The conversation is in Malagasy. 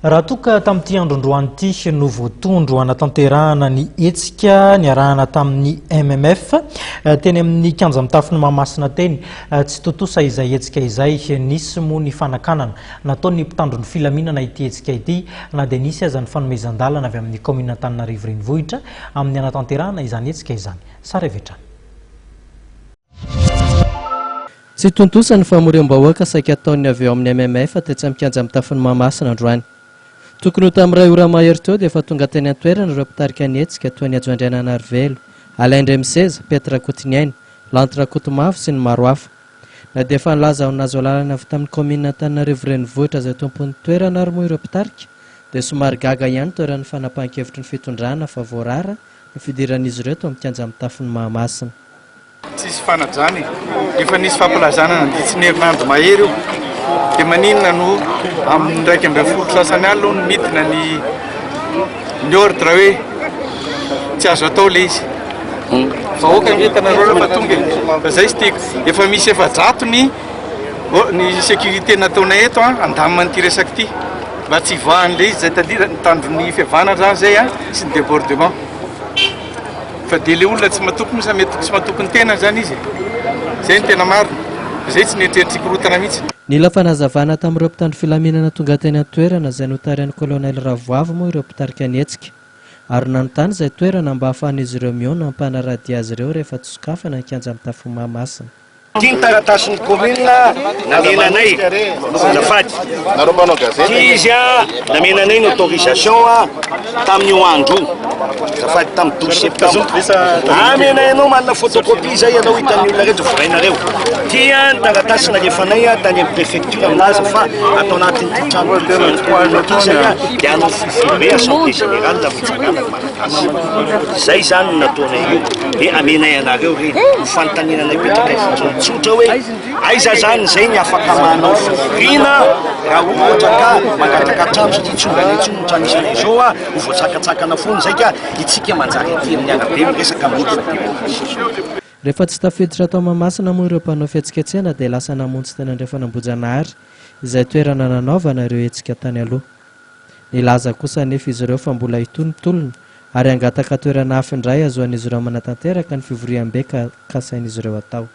Raha toka tamin'ity androndroany ity no voatondro anatanterahana ny hetsika niarahana tamin'ny MMF teny amin'ny kianja mitafy ny Mahamasina teny tsy totosa izay hetsika izay nisy moa ny fanakanana nataon'ny mpitandron'ny filaminana ity hetsika ity na dia nisy aza ny fanomezan-dalana avy amin'ny commune Antananarivo renivohitra amin'ny anatanterahana izany hetsika izany. Sara Vetrana. Tsy tontosa ny famorim-bahoaka saika ataony avy eo amin'ny MMF tetsy amin'ny kianja mitafy ny Mahamasina androany. Tokony ho tamin'ny ray ora mahery teo dia efa tonga teny an-toerana ireo mpitarika ny hetsika toy ny Ajoandriana Narvelo, Alain Ndremiseza, Petra Kotiniaina, Lantra Kotomavo sy ny maro hafa. Na dia efa nilaza ho nazo lalana avy tamin'ny commune Antananarivo renivohitra izay tompon'ny toerana ary moa ireo mpitarika dia somary gaga ihany toeran'ny fanapahan-kevitry ny fitondrana fa voarara ny fidiran'izy ireo to amin'ny kianja mitafy ny Mahamasina. Tsisy fanajany efa nisy fampilazana nanditsy ny herinandro mahery io dia maninona no amin'ny 1 sasany alina no midina ny ordre hoe tsy azo atao le izy vahoaka entanareo rehefa tonga fa zay izy tiako efa misy efa-jato ny sécurité nataonay eto andamina n'ity resaka ity mba tsy hivahan'le izy zay tandron'ny fihavana zany zay sy ny débordement fa dia le olona tsy matokony sa mety tsy matokony tena zany izy zay ny tena marina zay tsy neritreritry korotana mihitsy. Nila fanazavana tamin'ireo mpitandro filaminana tonga teny an-toerana izay notarian'ny kolonely Ravoavo moa ireo mpitarika ny hetsika ary nanontany izay toerana mba hahafahan'izy ireo miona hampanaradia azy ireo rehefa tsy sokafana ny kianja mitafy ny Mahamasina. Tiany taratasin'ny commune namenanay azafady ty izy namenanay ny autorisation tamin'io andro azafady tamin'ny 12 septembre amenay anao manana photocopie zay anao hitan'ny olona rehetra vorainareo ty ny taratasina alefanay tany amin'ny préfecture aminazy fa atao anatin'ity trano zay dia anao filme assemblée générale tafitsakana malagasy zay zany nataonay io dia amenay anareo re ho fanotaninanay petraka tsotra hoe aiza zany zay ny afaka manao fivoriana raha ohatra ka mangatraka trano satria tsongany intsony trano isanay zao ho voatsakatsakana foana zay ka itsika manjary aty amin'ny arabe miresaka mody. Rehefa tsy tafiditra atao Mahamasina moa ireo mpanao fihetsiketsena dia lasa namontsy teny Andriafanambojanaary izay toerana nanaovana ireo hetsika tany aloha. Nilaza kosa nefa izy ireo fa mbola hitonitolona ary angataka toerana hafa indray azohan'izy ireo manatanteraka ny fivoriam-be ka sain'izy ireo atao.